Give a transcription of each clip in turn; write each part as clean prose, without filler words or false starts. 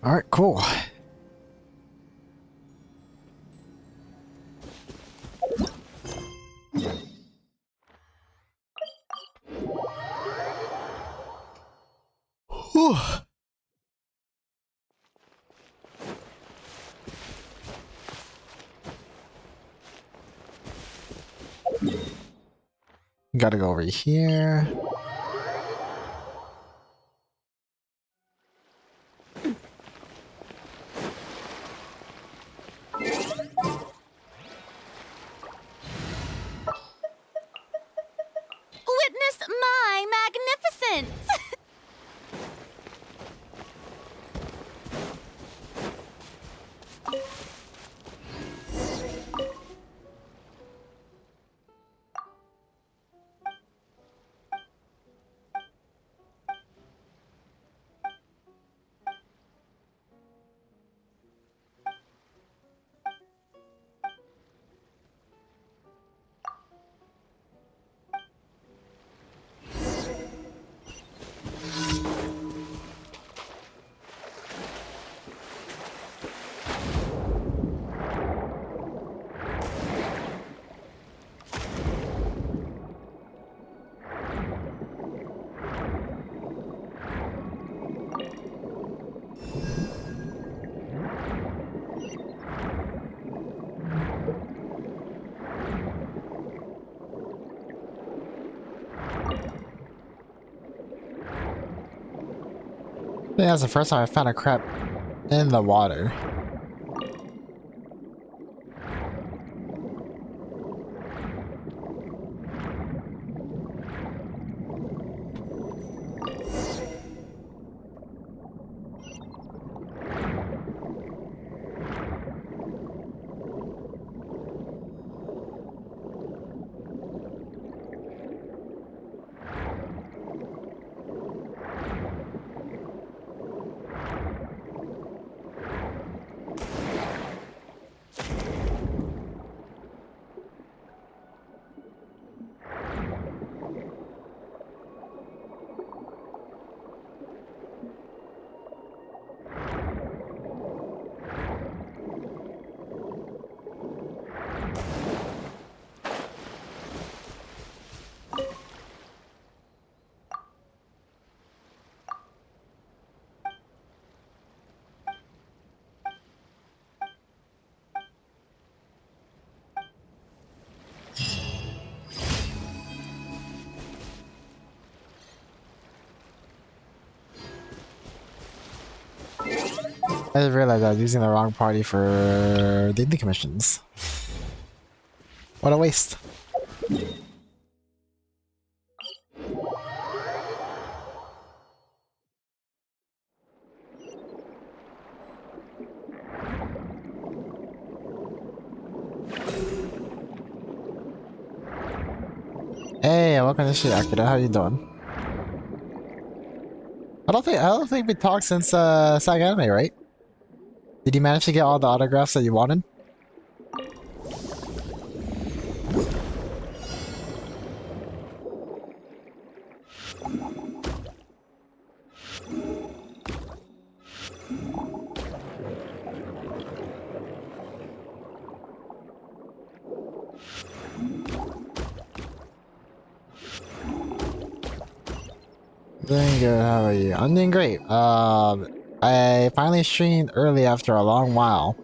Alright, cool. Whew. Gotta go over here. Witness my magnificence! I think that's the first time I found a crab in the water. I just realized I was using the wrong party for the commissions. What a waste. Hey, welcome to shit, Akira. How you doing? I don't think we talked since Sag Anime, right? Did you manage to get all the autographs that you wanted? Doing good, how are you? I'm doing great. I finally streamed early after a long while.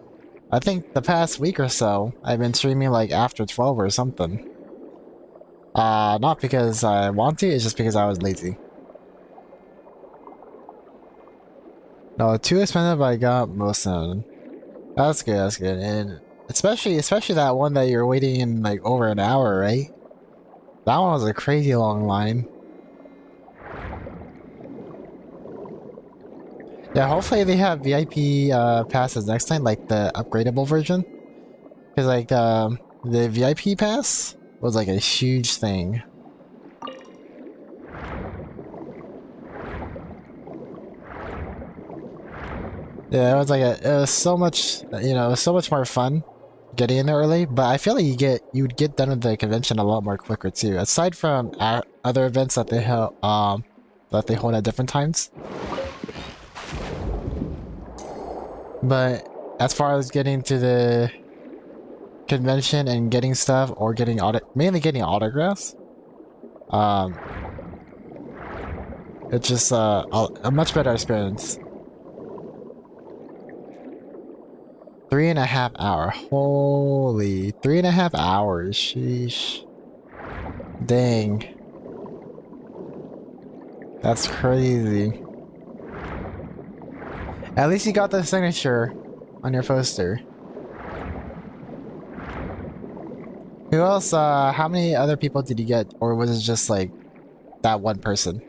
I think the past week or so, I've been streaming like after 12 or something. Not because I want to, it's just because I was lazy. No, too expensive, but I got most of them. That's good, that's good. And especially that one that you're waiting in like over an hour, right? That one was a crazy long line. Yeah, hopefully they have VIP passes next time, like the upgradable version. Because like the VIP pass was like a huge thing. Yeah, it was like it was so much, you know, it was so much more fun getting in there early. But I feel like you'd get done with the convention a lot more quicker too. Aside from other events that they hold at different times. But as far as getting to the convention and getting stuff, or getting mainly getting autographs, um, it's just a much better experience. 3.5 hours. Holy, 3.5 hours. Sheesh. Dang. That's crazy. At least you got the signature on your poster. Who else, how many other people did you get? Or was it just like that one person?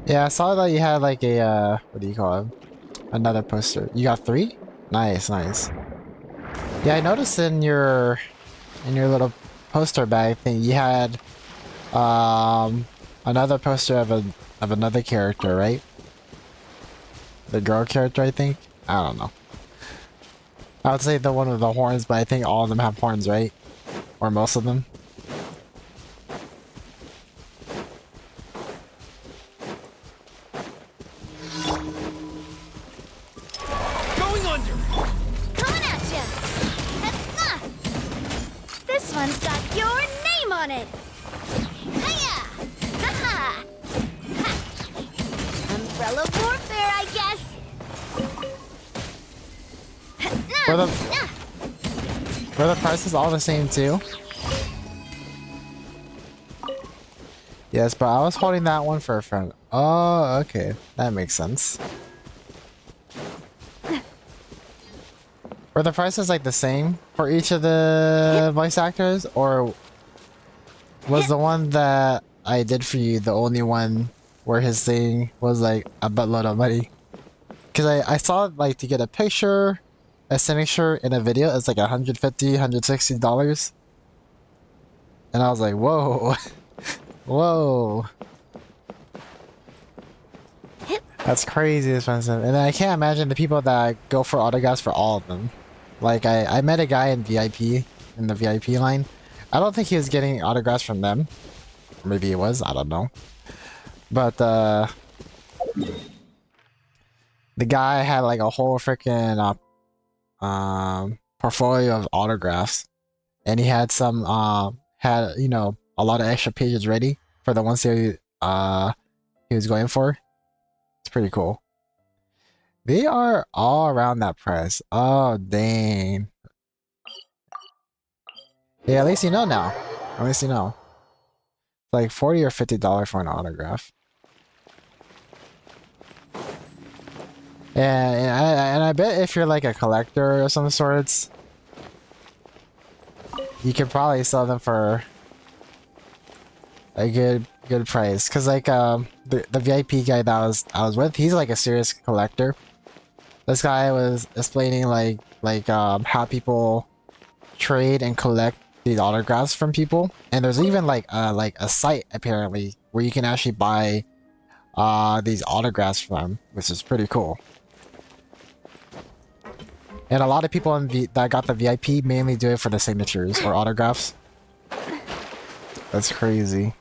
Yeah, I saw that you had like a, what do you call it? Another poster. You got 3? Nice, nice. Yeah, I noticed in your little poster bag thing, you had, another poster of another character, right? The girl character, I think? I don't know. I would say the one with the horns, but I think all of them have horns, right? Or most of them. This one's got your name on it. Hiya! Ha-ha! Ha! Umbrella warfare, I guess. Were the prices all the same too? Yes, but I was holding that one for a friend. Oh, okay. That makes sense. Were the prices like the same for each of the voice actors, or was the one that I did for you the only one where his thing was like a buttload of money? Because I saw like to get a picture, a signature in a video, it's like $150, $160. And I was like, whoa. Whoa. That's crazy expensive. And I can't imagine the people that go for autographs for all of them. Like, I met a guy in VIP, in the VIP line. I don't think he was getting autographs from them. Maybe he was, I don't know. But, the guy had like a whole freaking, portfolio of autographs. And he had some, you know, a lot of extra pages ready for the ones he was going for. It's pretty cool. They are all around that price. Oh, dang. Yeah, at least you know now. At least you know. It's like $40 or $50 for an autograph. And I bet if you're like a collector of some sorts, you could probably sell them for a good price. Cause like the VIP guy that I was with, he's like a serious collector. This guy was explaining like how people trade and collect these autographs from people, and there's even like a site apparently where you can actually buy these autographs from, which is pretty cool. And a lot of people that got the VIP mainly do it for the signatures or autographs. That's crazy.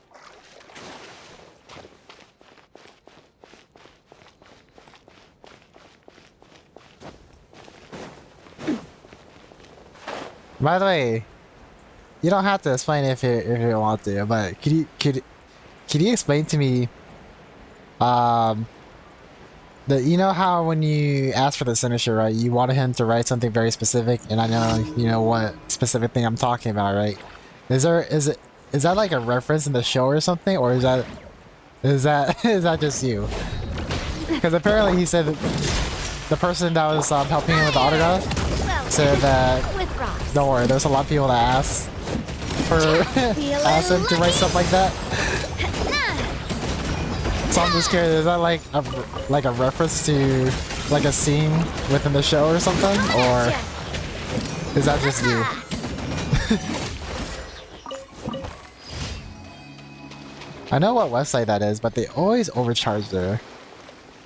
By the way, you don't have to explain if you want to, but could you explain to me, you know how when you ask for the signature, right, you wanted him to write something very specific, and I know you know what specific thing I'm talking about, right? Is that like a reference in the show or something, or is that is that just you? Because apparently he said the person that was helping him with the autograph said that, don't worry, there's a lot of people that ask him to write stuff like that. So I'm just curious, is that like a reference to like a scene within the show or something, or is that just you? I know what website that is, but they always overcharge there.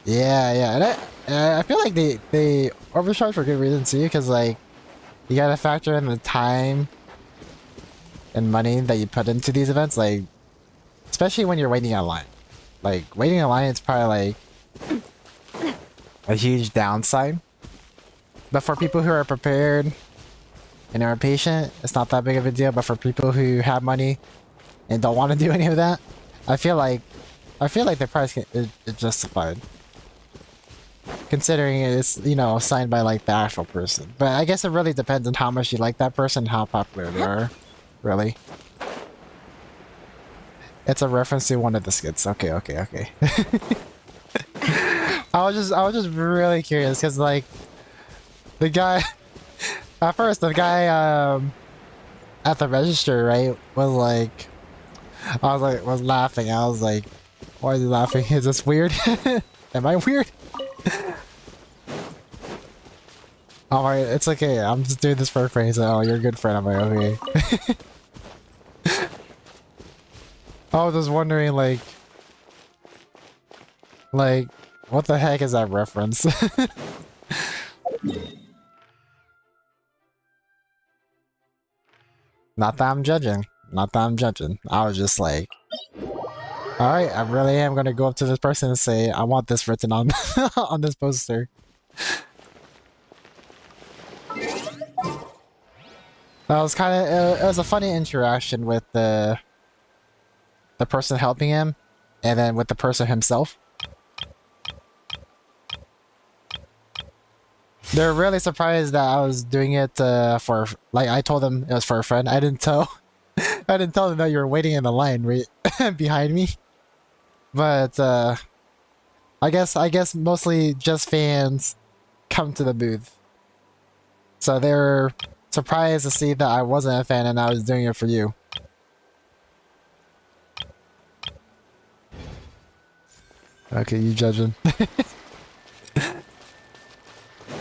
Yeah, yeah, and I feel like they overcharge for good reason too, because like you gotta factor in the time and money that you put into these events, like especially when you're waiting online. Like waiting online is probably like a huge downside. But for people who are prepared and are patient, it's not that big of a deal. But for people who have money and don't want to do any of that, I feel like the price is justified, considering it's, you know, signed by like the actual person. But I guess it really depends on how much you like that person and how popular they are. Really, it's a reference to one of the skits. Okay, okay, okay. I was just really curious because like the guy at first the guy at the register, right, was like, was laughing. I was like, why is he laughing? Is this weird? Am I weird? Alright, it's okay. I'm just doing this for a friend. He's like, oh, you're a good friend. I'm like, okay. I was just wondering, like, what the heck is that reference? Not that I'm judging. Not that I'm judging. I was just like, alright, I really am gonna go up to this person and say, I want this written on on this poster. That was kind of, it was a funny interaction with the person helping him, and then with the person himself. They're really surprised that I was doing it for, like, I told them it was for a friend. I didn't tell I didn't tell them that you were waiting in the line right behind me. But I guess mostly just fans come to the booth. So they were surprised to see that I wasn't a fan and I was doing it for you. Okay, you judging.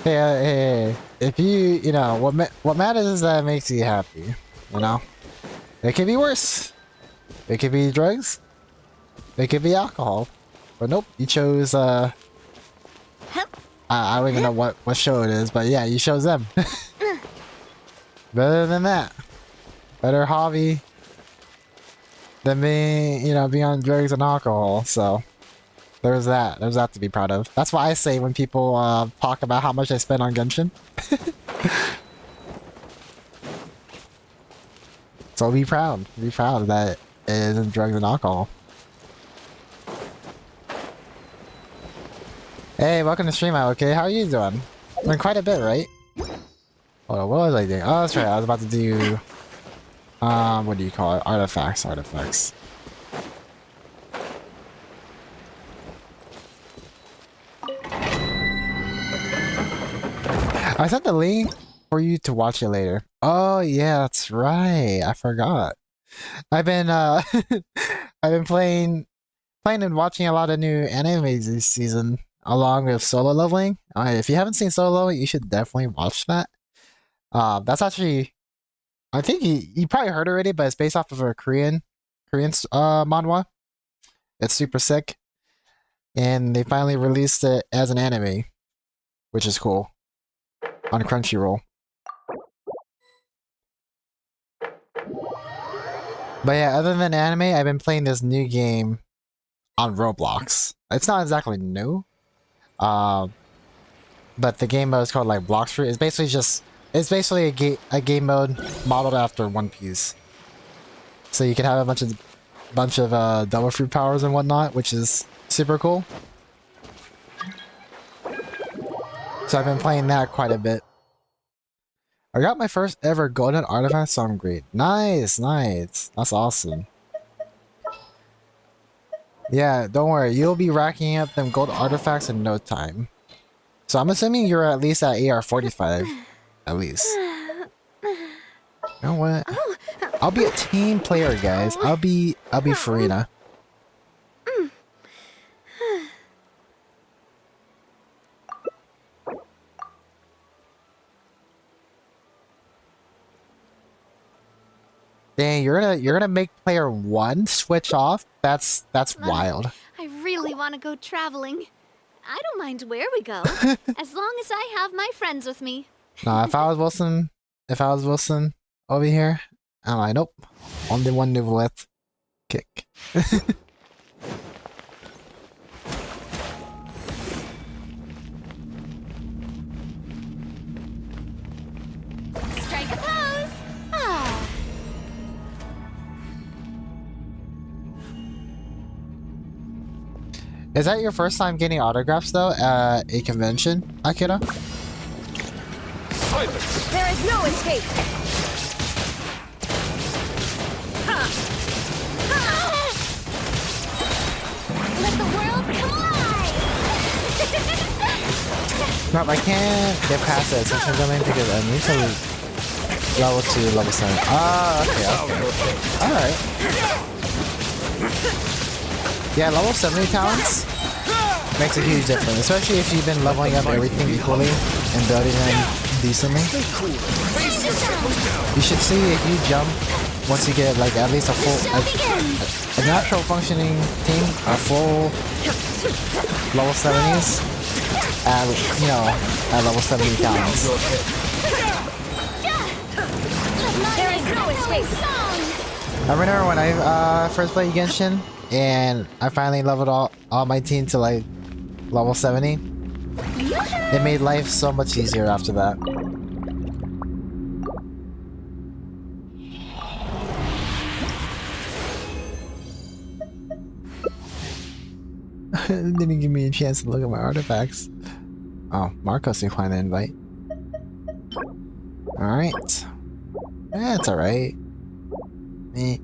Hey, if you know, what matters is that it makes you happy, you know? It could be worse. It could be drugs. It could be alcohol. But nope, you chose, I don't even know what show it is, but yeah, you chose them. Better than that. Better hobby than being, you know, being on drugs and alcohol, so... There's that. There's that to be proud of. That's what I say when people talk about how much I spend on Genshin. So be proud. Be proud that it isn't drugs and alcohol. Hey, welcome to stream out, okay? How are you doing? Been quite a bit, right? Hold on, what was I doing? Oh, that's right. I was about to do... what do you call it? Artifacts. Artifacts. I sent the link for you to watch it later. Oh yeah, that's right. I forgot. I've been I've been playing and watching a lot of new animes this season, along with Solo Leveling. If you haven't seen Solo Leveling, you should definitely watch that. That's actually, I think you probably heard already, but it's based off of a Korean manhwa. It's super sick, and they finally released it as an anime, which is cool, on Crunchyroll. But yeah, other than anime, I've been playing this new game on Roblox. It's not exactly new, but the game mode is called like Blox Fruit. It's basically a game mode modeled after One Piece. So you can have a bunch of double fruit powers and whatnot, which is super cool. So I've been playing that quite a bit. I got my first ever golden artifact, so I'm great. Nice, nice. That's awesome. Yeah, don't worry. You'll be racking up them gold artifacts in no time. So I'm assuming you're at least at AR 45. At least. You know what? I'll be a team player, guys. I'll be Farina. Dang, you're gonna make player 1 switch off? That's wild. I really want to go traveling. I don't mind where we go, as long as I have my friends with me. Nah, if I was Wilson over here, I'm like, nope. Only one Nuvolette. Kick. Strike a pose! Ah. Is that your first time getting autographs though at a convention, Akira? Silence! There is no escape! Let the world come alive! No, I can't get past it since I'm going because I need to level 2, level 7. Ah, okay. Alright. Yeah, level 70 talents makes a huge difference, especially if you've been leveling up everything equally and building them decently. You should see if you jump once you get like at least a full, a natural functioning team, a full level 70s, at, you know, at level 70 talents. There is no escape! I remember when I first played Genshin and I finally leveled all my team to like level 70. It made life so much easier after that. It didn't give me a chance to look at my artifacts. Oh, Marcos declined the invite. Alright. Eh, it's alright. Eh.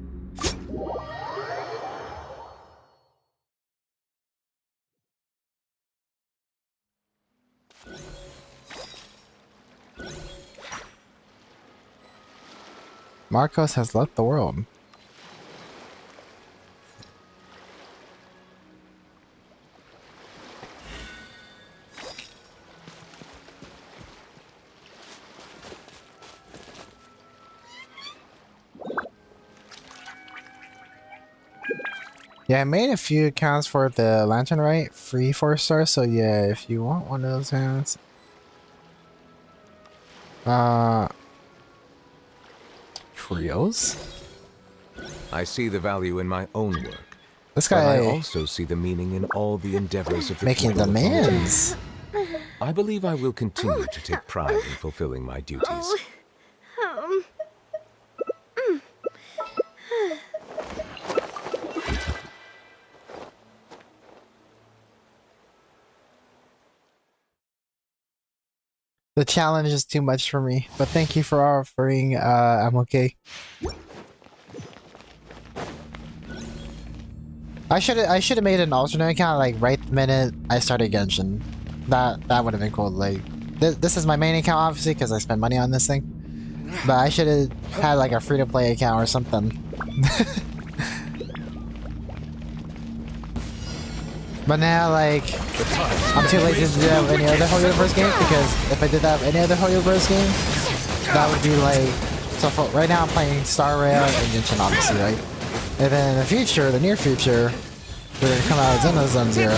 Marcos has left the world. Yeah, I made a few accounts for the Lantern Rite, free 4 stars, so yeah, if you want one of those hands. Trios? I see the value in my own work. This But I guy also see the meaning in all the endeavors of the making people of demands. Fontaine. I believe I will continue to take pride in fulfilling my duties. The challenge is too much for me, but thank you for offering, I'm okay. I should have made an alternate account like right the minute I started Genshin. That would have been cool. Like this is my main account obviously because I spend money on this thing. But I should have had like a free-to-play account or something. But now like I'm too lazy to do that with any other Whole Universe game because if I did that with any other Whole Universe game, that would be like so for, right now I'm playing Star Rail and Genshin obviously, right? And then in the future, the near future, we're gonna come out of Xeno Zone Zero.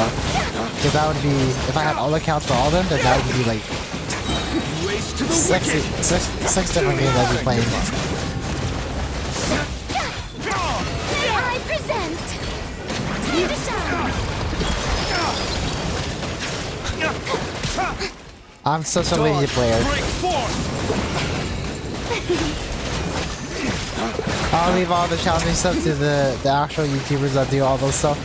So that would be, if I had all accounts for all of them, then that would be like six different games I'd be playing. I present! I'm such a lazy player. I'll leave all the challenging stuff to the actual YouTubers that do all those stuff.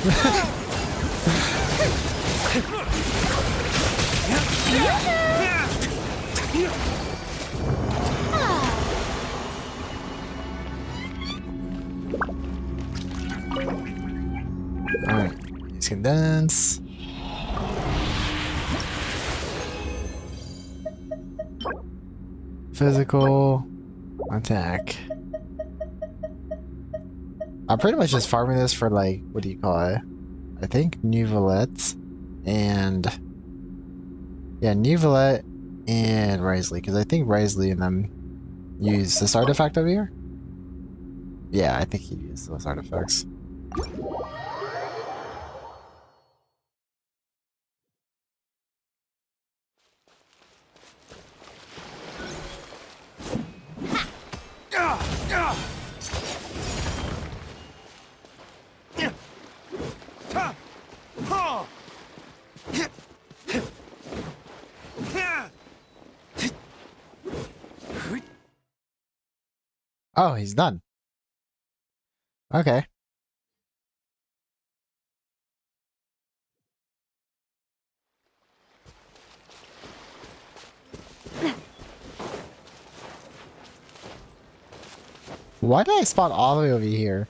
Alright, he's condense. Physical attack. I'm pretty much just farming this for like, what do you call it? I think Nuvolette and yeah, Nuvolette and Risley, because I think Risley and them use this artifact over here. Yeah, I think he used those artifacts. Oh, he's done. Okay. Why did I spawn all the way over here?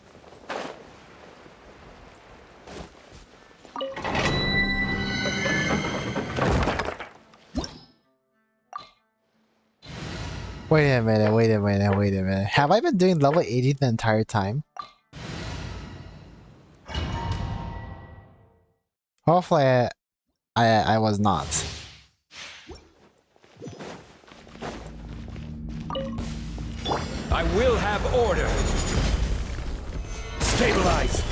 Wait a minute, wait a minute, wait a minute. Have I been doing level 80 the entire time? Hopefully I was not. I will have order. Stabilize.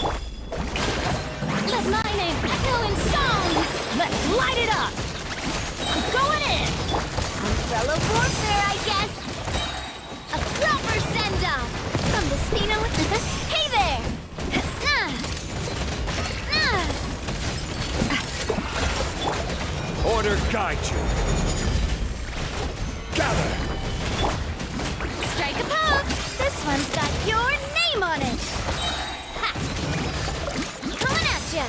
Let my name echo in song! Let's light it up! I'm going in! Umbrella warfare, I guess! A proper send-off! From the Spino... Hey there! Order guide you. Gather. Strike a pose! This one's got your name on it! Ha! Coming at ya!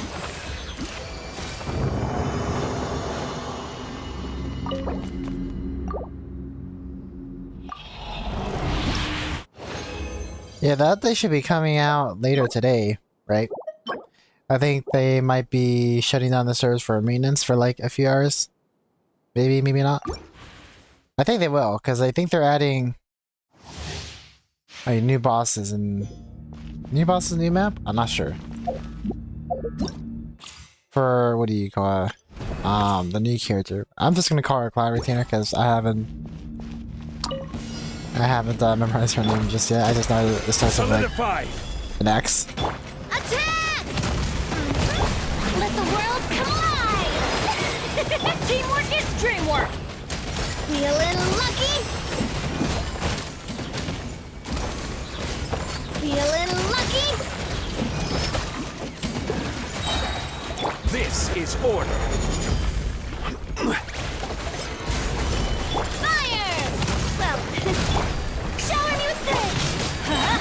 Yeah, that they should be coming out later today, right? I think they might be shutting down the servers for maintenance for like a few hours. Maybe, maybe not. I think they will, because I think they're adding new bosses and new bosses, new map? I'm not sure. For what do you call it? The new character. I'm just gonna call her Cloud Retainer because I haven't memorized her name just yet. I just know it starts with like an X. Attack! Let the world come alive! Teamwork is dreamwork! Feeling lucky? Feeling lucky? This is order. Fire! Well, shower me with this! Huh?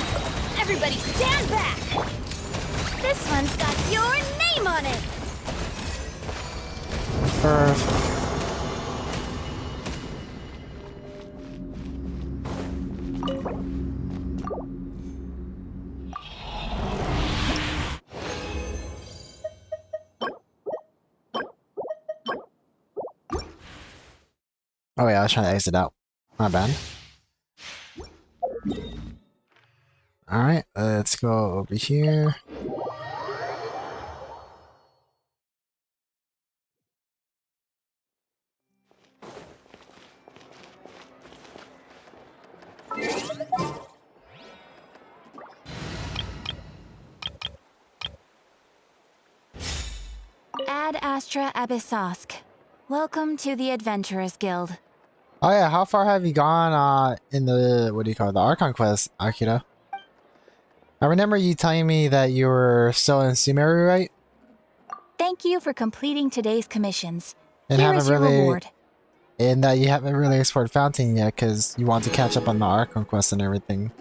Everybody stand back! This one's got your name on it! Perfect. Oh yeah, I was trying to exit out. My bad. Alright, let's go over here. Ad Astra Abyssosk. Welcome to the Adventurers Guild. Oh yeah, how far have you gone in the, what do you call it, the Archon quest, Akira? I remember you telling me that you were still in Sumeru, right? Thank you for completing today's commissions. And Here haven't is your really, reward. and that you haven't really explored Fontaine yet because you want to catch up on the Archon quest and everything.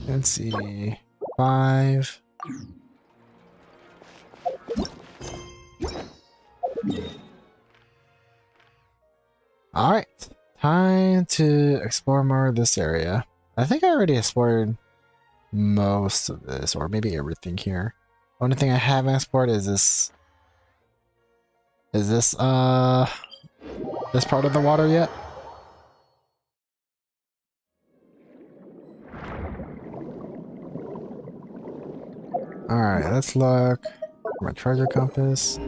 Let's see, 5. Alright, time to explore more of this area. I think I already explored most of this, or maybe everything here. Only thing I haven't explored is this. Is this part of the water yet? Alright, let's look. My treasure compass.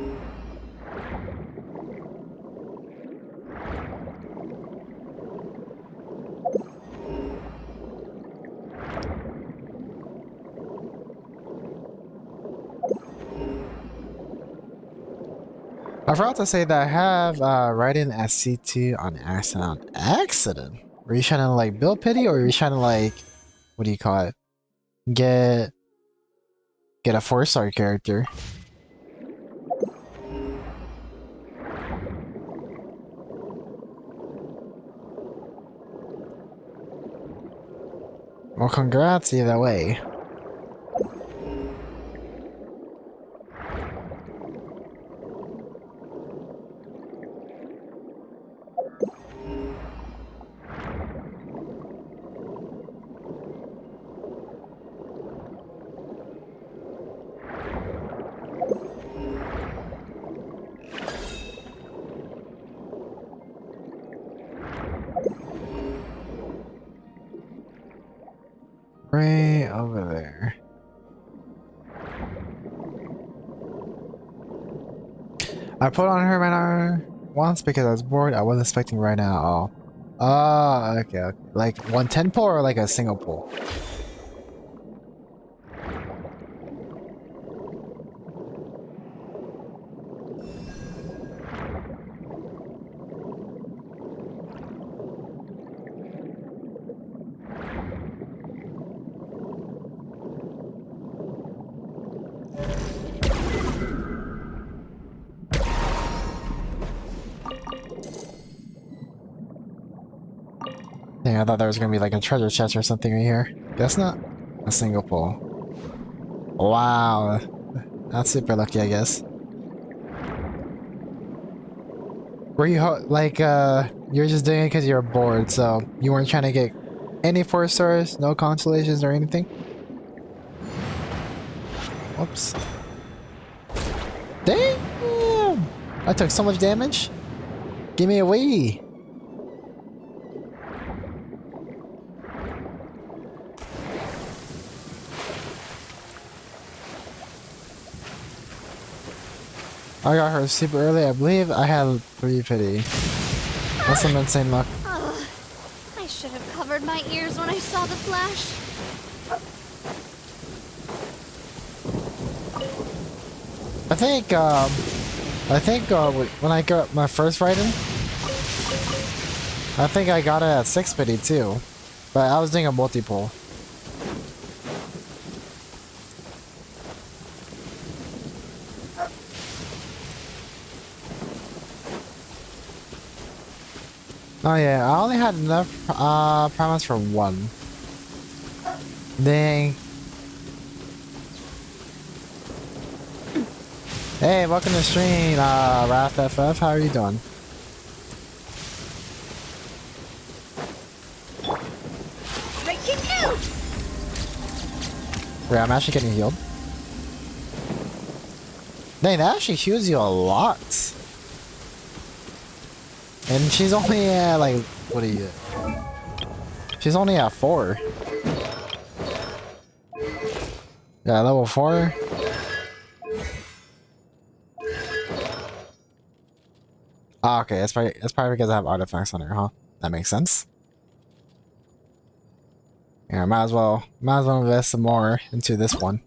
I forgot to say that I have writing as C2 on accident. Accident? Were you trying to like build pity, or were you trying to like, what do you call it? Get a 4-star character? Well, congrats either way. Right over there. I put on her manner once because I was bored. I wasn't expecting right now. Oh, okay, okay. Like 110 pull or like a single pull? Dang, I thought there was gonna be like a treasure chest or something right here. Guess not. A single pull. Wow. That's super lucky, I guess. Were you like you're just doing it because you're bored, so you weren't trying to get any 4 stars, no consolations or anything? Whoops. Damn! I took so much damage. Give me a Wii. I got her super early. I believe I had 3 pity. That's some insane luck. Ugh. I should have covered my ears when I saw the flash. I think when I got my first writing, I think I got it at 6 pity too, but I was doing a multi-pull. Oh yeah, I only had enough promise for 1. Dang. Hey, welcome to the stream, WrathFF. How are you doing? Breaking out! Wait, I'm actually getting healed. Dang, that actually heals you a lot. And she's only at like, what are you? She's only at 4. Yeah, level 4. Ah, okay, that's probably because I have artifacts on her, huh? That makes sense. Yeah, might as well invest some more into this one.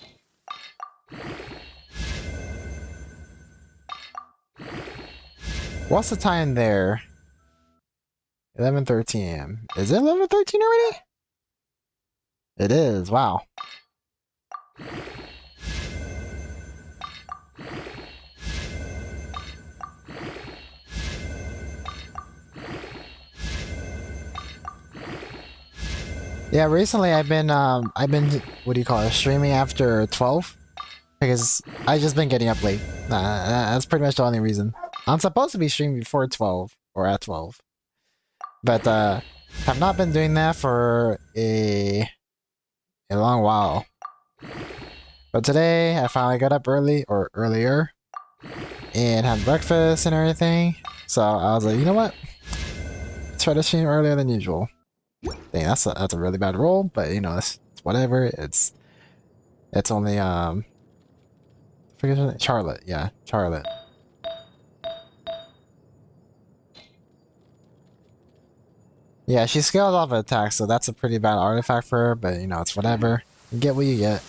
What's the time there? 11:13 a.m. Is it 11:13 already? It is. Wow. Yeah, recently I've been what do you call it, streaming after 12 because I just been getting up late. That's pretty much the only reason. I'm supposed to be streaming before 12 or at 12, but have not been doing that for a long while. But today I finally got up early or earlier and had breakfast and everything. So I was like, you know what? Try to stream earlier than usual. Dang, that's a really bad roll, but you know, it's whatever. It's only I forget her name. Charlotte, yeah, Charlotte. Yeah, she scales off of attack, so that's a pretty bad artifact for her, but you know, it's whatever. You get what you get.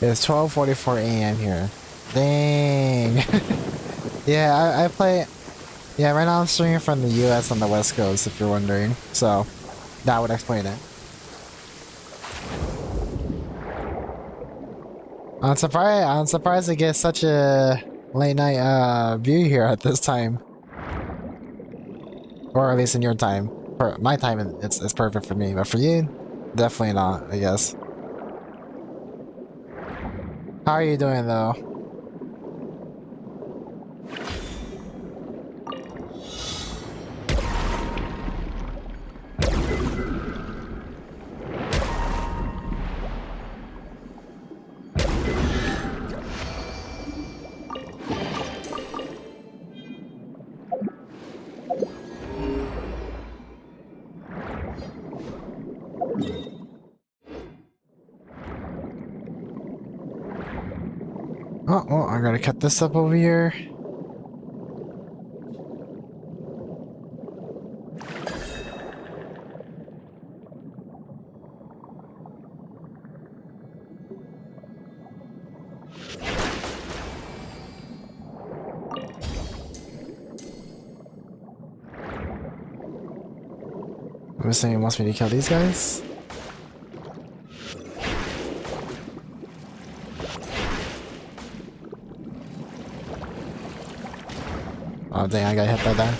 It's 12:44 a.m. here. Dang. Yeah, I play. Yeah, right now I'm streaming from the US on the West Coast, if you're wondering. So, that would explain it. I'm surprised to get such a late night view here at this time. Or at least in your time. For my time, it's perfect for me, but for you, definitely not, I guess. How are you doing though? Oh, well, I gotta cut this up over here. I'm assuming it wants me to kill these guys. Oh dang, I got hit by that.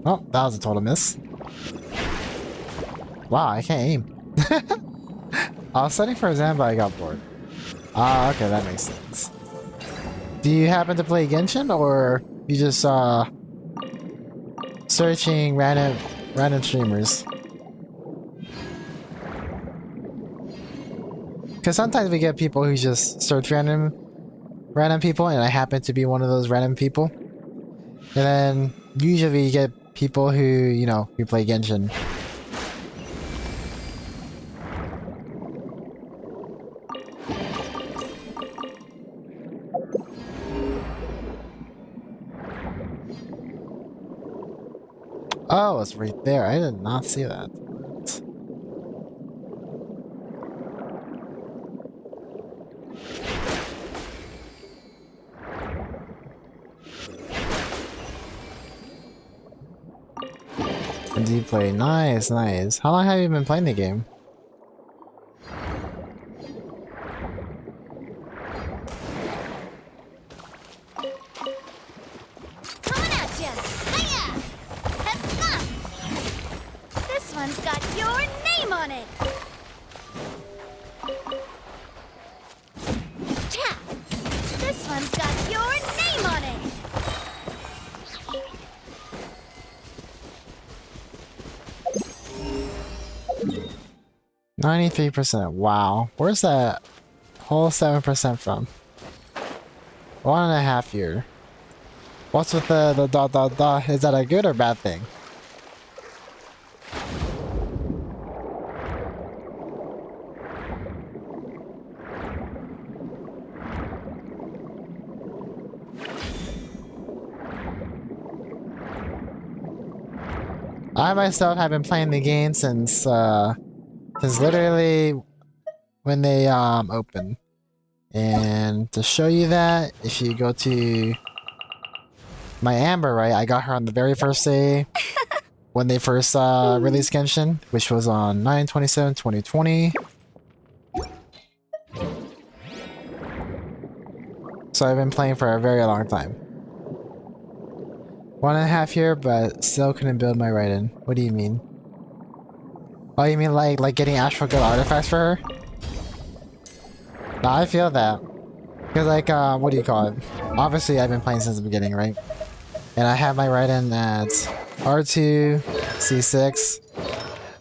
Oh, that was a total miss. Wow, I can't aim. I was setting for a Zen, but I got bored. Ah, okay, that makes sense. Do you happen to play Genshin, or you just searching random streamers? Because sometimes we get people who just search random people, and I happen to be one of those random people. And then usually you get people who, you know, who play Genshin. Oh, it's right there. I did not see that. Do you play? Nice, nice. How long have you been playing the game? Coming at ya! Hiya! Hep-ha! This one's got your name on it! Cha! This one's got your name on it! 93%. Wow. Where's that whole 7% from? 1.5 year. What's with the dot dot dot? Is that a good or bad thing? I myself have been playing the game since literally when they open. And to show you that, if you go to my Amber, right, I got her on the very first day when they first released Genshin, which was on 9/27/2020. So I've been playing for a very long time. 1.5 year, but still couldn't build my Raiden. What do you mean? Oh, you mean like getting actual good artifacts for her? No, I feel that. Because like, what do you call it? Obviously, I've been playing since the beginning, right? And I have my Raiden at R2, C6.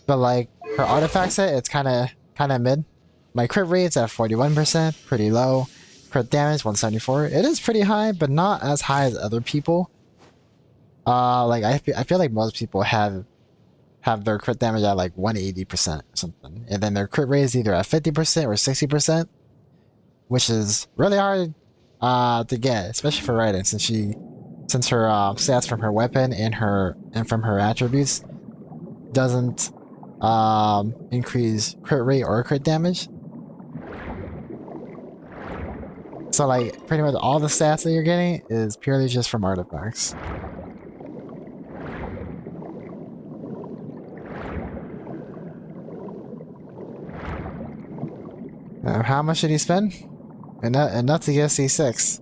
But like, her artifact set, it's kind of mid. My crit rate's at 41%, pretty low. Crit damage, 174. It is pretty high, but not as high as other people. Like I feel like most people have their crit damage at like 180% or something, and then their crit rate is either at 50% or 60%, which is really hard to get, especially for Raiden, since her stats from her weapon and from her attributes doesn't increase crit rate or crit damage. So like pretty much all the stats that you're getting is purely just from artifacts. How much did he spend? Enough to get C6.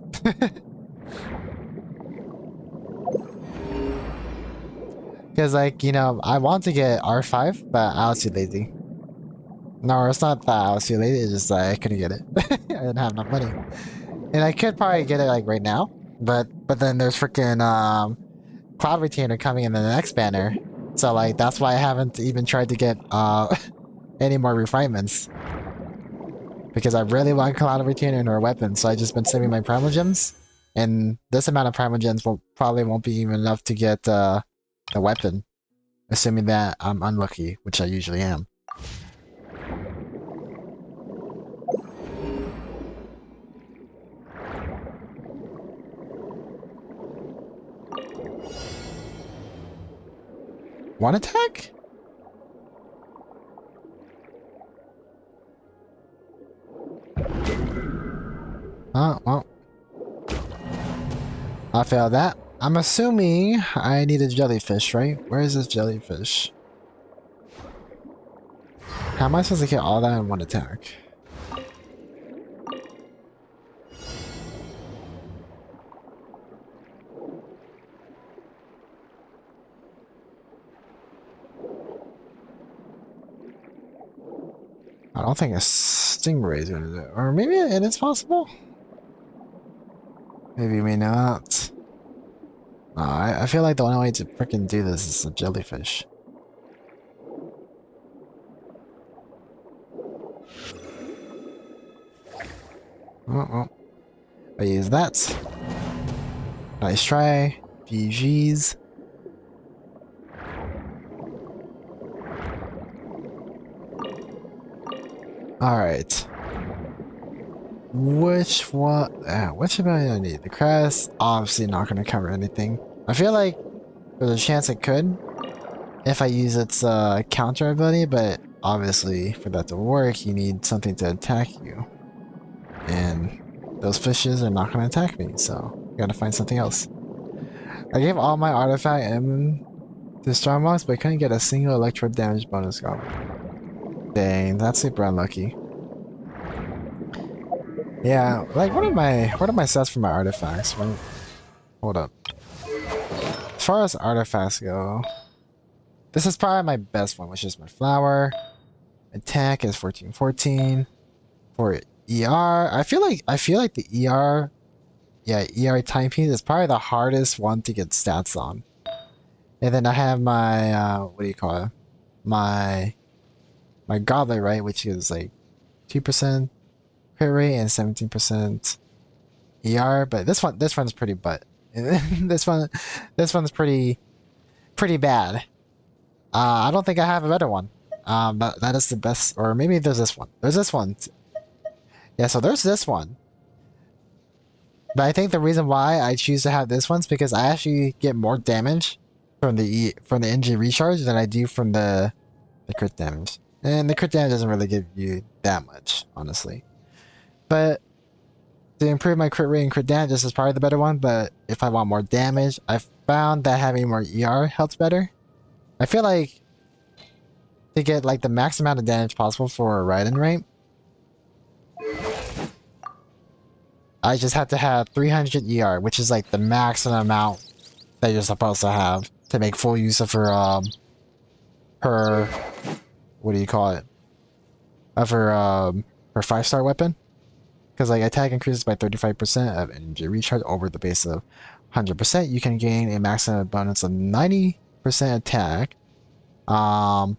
Because like, you know, I want to get R5, but I was too lazy. No, it's not that I was too lazy, it's just that I couldn't get it. I didn't have enough money. And I could probably get it like right now, but then there's freaking Cloud Retainer coming in the next banner. So like that's why I haven't even tried to get any more refinements. Because I really want Cloud Retainer or a weapon, so I just been saving my Primal Gems. And this amount of Primal Gems probably won't be even enough to get the weapon. Assuming that I'm unlucky, which I usually am. One attack? Oh, well. I failed that. I'm assuming I need a jellyfish, right? Where is this jellyfish? How am I supposed to get all that in one attack? I don't think a stingray is gonna do it. Or maybe it is possible? Maybe, maybe not. No, I feel like the only way to freaking do this is a jellyfish. Oh. I use that. Nice try. GG's. Alright. Which one? Which ability I need? The crest, obviously not going to cover anything. I feel like there's a chance it could if I use its counter ability, but obviously for that to work, you need something to attack you. And those fishes are not going to attack me, so I gotta find something else. I gave all my artifact and to Starbox, but I couldn't get a single electro damage bonus goblin. Dang, that's super unlucky. Yeah, like what are my stats for my artifacts? Right? Hold up. As far as artifacts go, this is probably my best one, which is my flower. Attack is 1414. For ER, I feel like the ER, yeah, ER timepiece is probably the hardest one to get stats on. And then I have my what do you call it? My goblet, right, which is like 2% crit rate and 17% ER, but this one's pretty butt. this one's pretty bad. I don't think I have a better one. But that is the best, or maybe there's this one. There's this one. Yeah, so there's this one. But I think the reason why I choose to have this one is because I actually get more damage from the NG recharge than I do from the crit damage. And the crit damage doesn't really give you that much, honestly. But to improve my crit rate and crit damage, this is probably the better one. But if I want more damage, I found that having more ER helps better. I feel like to get like the max amount of damage possible for a Raiden rate, I just have to have 300 ER, which is like the maximum amount that you're supposed to have to make full use of her what do you call it? Of her 5-star weapon. Because like attack increases by 35% of energy recharge over the base of 100%. You can gain a maximum bonus of 90% attack. So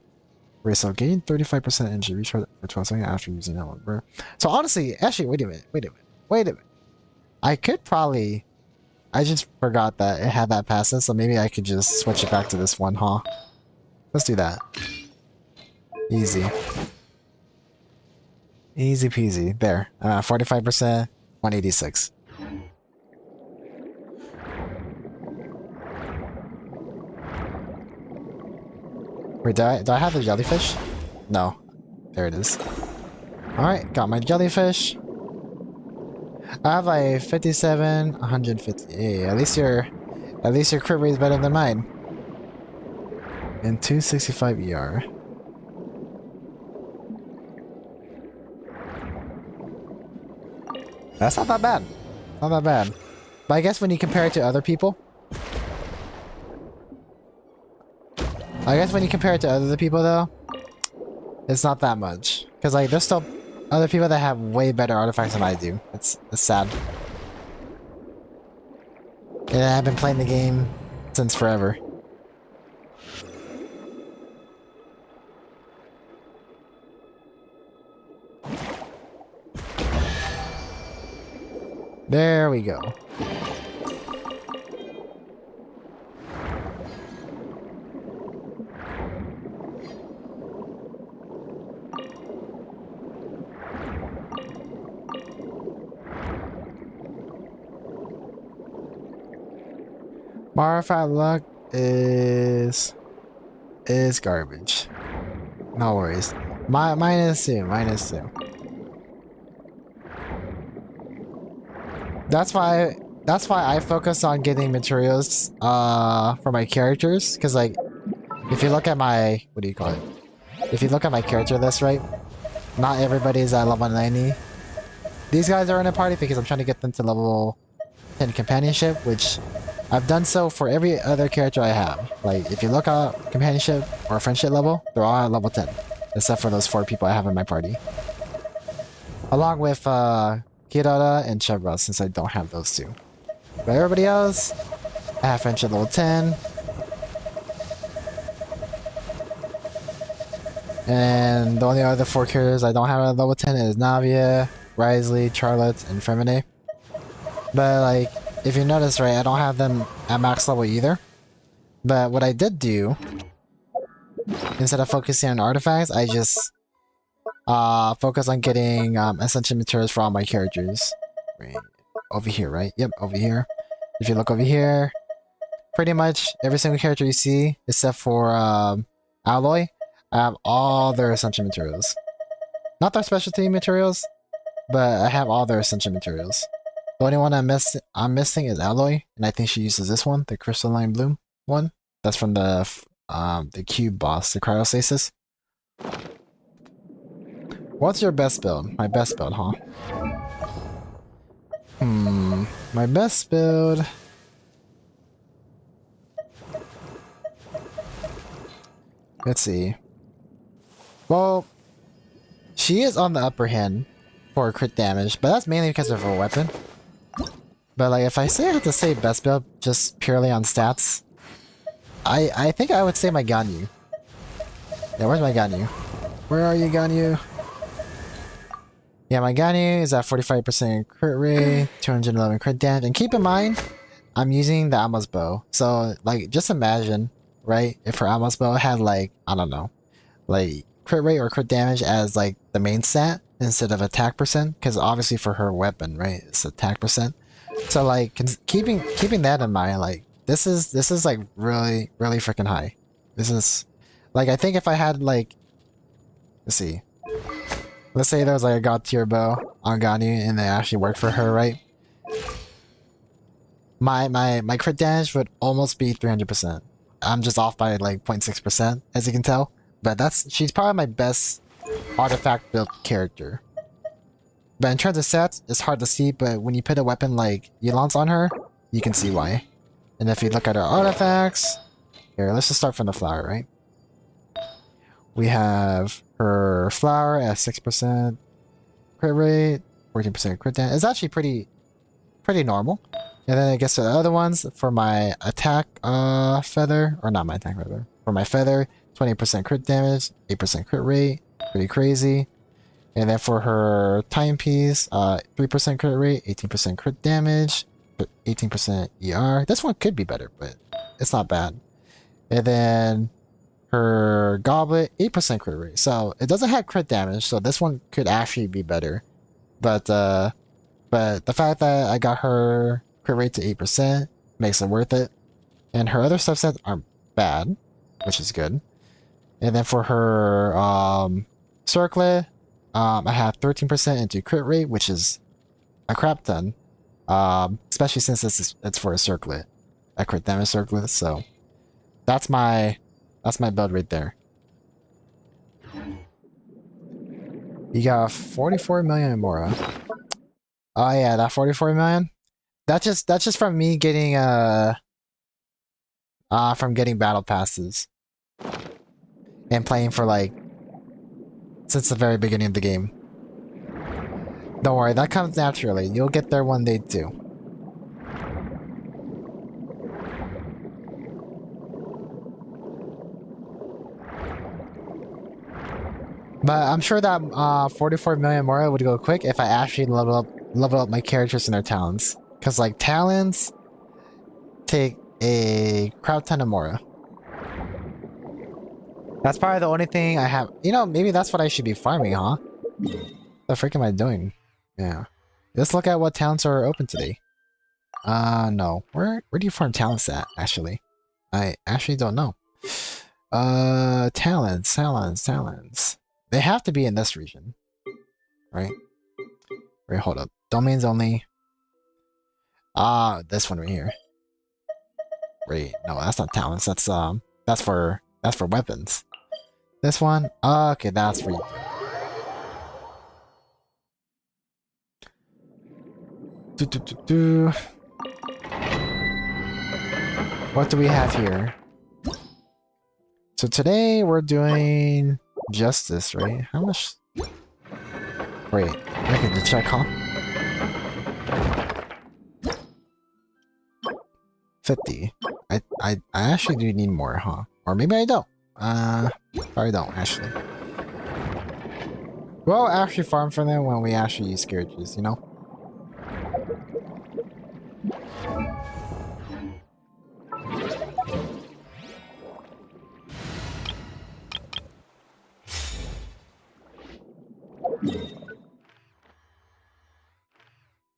gain 35% energy recharge for 12 seconds after using that one, bro. So honestly, actually, wait a minute. I could probably, I just forgot that it had that passive, so maybe I could just switch it back to this one, huh? Let's do that. Easy. Easy peasy. There. 45%, 186. Wait, do I have the jellyfish? No. There it is. Alright, got my jellyfish. I have like 57, 150. Hey, at least your crit rate is better than mine. And 265 ER. That's not that bad. Not that bad. But I guess when you compare it to other people, though, it's not that much. Because like there's still other people that have way better artifacts than I do. It's sad. And I've been playing the game since forever. There we go. Artifact luck is garbage. No worries. Minus two. That's why I focus on getting materials for my characters, because like if you look at my if you look at my character list, right, not everybody's at level 90. These guys are in a party because I'm trying to get them to level 10 companionship, which I've done so for every other character I have. Like if you look at companionship or friendship level, they're all at level 10, except for those 4 people I have in my party, along with Kirara and Chevra, since I don't have those 2. But everybody else, I have friendship level 10. And the only other 4 characters I don't have at level 10 is Navia, Risley, Charlotte, and Femine. But like, if you notice, right, I don't have them at max level either. But what I did do, instead of focusing on artifacts, I just focus on getting essential materials for all my characters. Right. Over here, right? Yep, over here. If you look over here, pretty much every single character you see, except for Alloy, I have all their essential materials. Not their specialty materials, but I have all their essential materials. The only one I'm missing is Alloy, and I think she uses this one, the Crystalline Bloom one. That's from the cube boss, the Cryostasis. What's your best build? My best build, huh? My best build. Let's see. Well, she is on the upper hand for crit damage, but that's mainly because of her weapon. But like, if I had to say best build just purely on stats, I think I would say my Ganyu. Yeah, where's my Ganyu? Where are you, Ganyu? Yeah, my Ganyu is at 45% crit rate, 211 crit damage, and keep in mind, I'm using the Amos bow. So like, just imagine, right, if her Amos bow had like, I don't know, like crit rate or crit damage as like the main stat instead of attack percent, because obviously for her weapon, right, it's attack percent. So like, keeping that in mind, like this is like really freaking high. This is like, I think if I had like, let's see, let's say there was like a god tier bow on Ganyu and they actually worked for her, right? My crit damage would almost be 300%. I'm just off by like 0.6%, as you can tell. But she's probably my best artifact built character. But in terms of stats, it's hard to see, but when you put a weapon like Yulance on her, you can see why. And if you look at her artifacts, here, let's just start from the flower, right? We have her flower at 6% crit rate, 14% crit damage. It's actually pretty normal. And then I guess the other ones, for my attack feather, or not my attack feather, for my feather, 20% crit damage, 8% crit rate, pretty crazy. And then for her timepiece, 3% crit rate, 18% crit damage, 18% ER. This one could be better, but it's not bad. And then her goblet, 8% crit rate. So it doesn't have crit damage, so this one could actually be better. But the fact that I got her crit rate to 8% makes it worth it. And her other subsets aren't bad, which is good. And then for her circlet, I have 13% into crit rate, which is a crap ton. Especially since it's for a circlet, a crit damage circlet. So that's my build right there. You got 44 million Mora. Oh yeah, that 44 million. That's just from me getting from getting battle passes and playing for like since the very beginning of the game. Don't worry, that comes naturally. You'll get there one day too. But I'm sure that 44 million Mora would go quick if I actually level up my characters and their talents. Cause like talents take a crowd ton of Mora. That's probably the only thing I have. You know, maybe that's what I should be farming, huh? What the frick am I doing? Yeah. Let's look at what talents are open today. No. Where do you farm talents at, actually? I actually don't know. Talents. They have to be in this region. Right? Wait, hold up. Domains only. This one right here. Wait, no, that's not talents. That's for weapons. This one? Okay, that's for you. What do we have here? So today we're doing justice, right? How much? Wait, I can just check, huh? 50. I actually do need more, huh? Or maybe I don't. Probably don't actually. We'll actually farm for them when we actually use carriages, you know?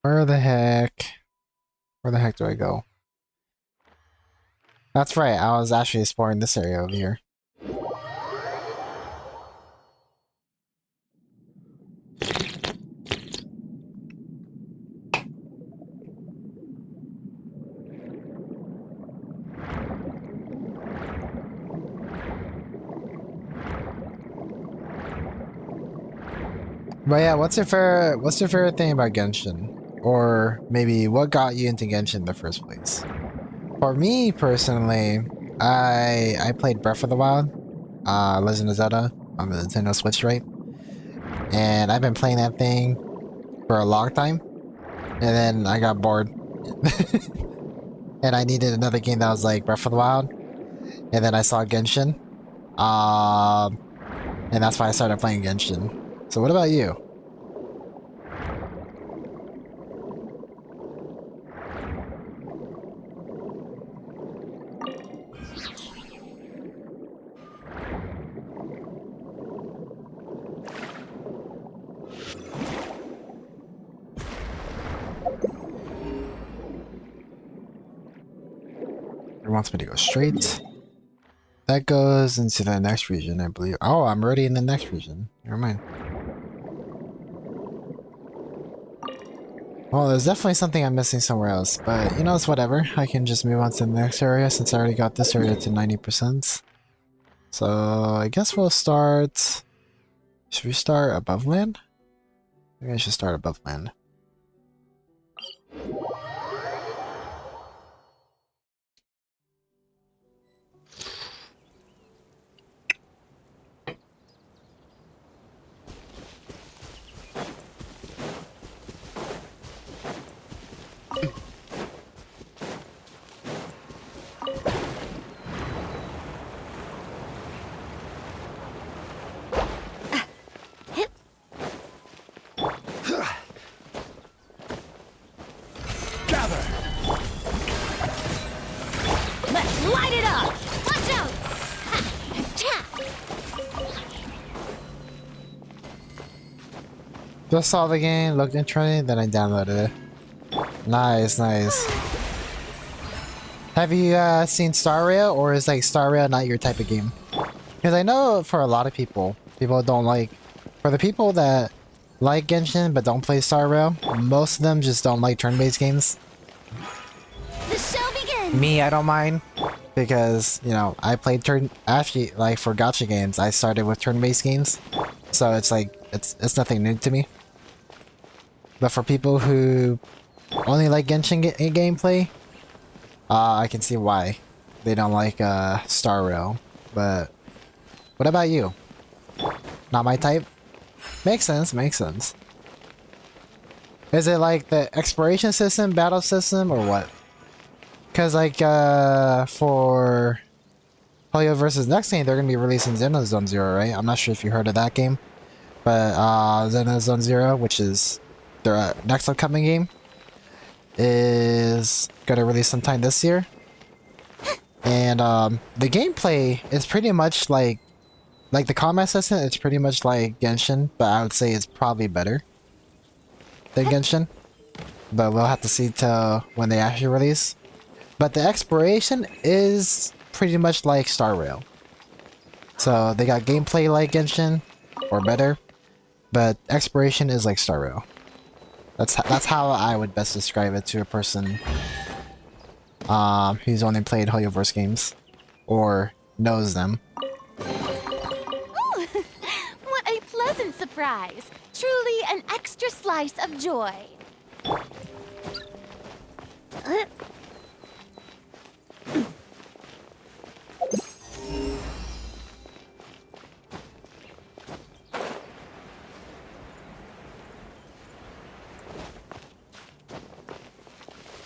Where the heck do I go? That's right, I was actually exploring this area over here. But yeah, what's your favorite thing about Genshin? Or maybe what got you into Genshin in the first place? For me personally, I played Breath of the Wild, Legend of Zelda on the Nintendo Switch, right? And I've been playing that thing for a long time, and then I got bored, and I needed another game that was like Breath of the Wild, and then I saw Genshin, and that's why I started playing Genshin. So what about you? It wants me to go straight. That goes into the next region, I believe. Oh, I'm already in the next region. Never mind. Well, there's definitely something I'm missing somewhere else, but you know, it's whatever. I can just move on to the next area since I already got this area to 90%. So I guess we'll start... Should we start above land? Maybe I should start above land. Just saw the game, looked interesting, then I downloaded it. Nice. Have you seen Star Rail, or is like Star Rail not your type of game? Because I know for a lot of people, people don't like... For the people that like Genshin but don't play Star Rail, most of them just don't like turn-based games. The show begins. Me, I don't mind. Because, you know, I played turn... Actually, like, for gacha games, I started with turn-based games. So it's like, it's nothing new to me. But for people who only like Genshin gameplay, I can see why they don't like Star Rail. But what about you? Not my type? Makes sense, makes sense. Is it like the exploration system, battle system, or what? Because like for Hoyo versus next game, they're gonna be releasing Xenozone Zero, right? I'm not sure if you heard of that game, but Xenozone Zero, which is their next upcoming game, is gonna release sometime this year. And the gameplay is pretty much like the combat system. It's pretty much like Genshin, but I would say it's probably better than Genshin. But we'll have to see till when they actually release. But the exploration is pretty much like Star Rail. So they got gameplay like Genshin, or better, but exploration is like Star Rail. That's how I would best describe it to a person who's only played Hoyoverse games or knows them. Oh, what a pleasant surprise. Truly an extra slice of joy.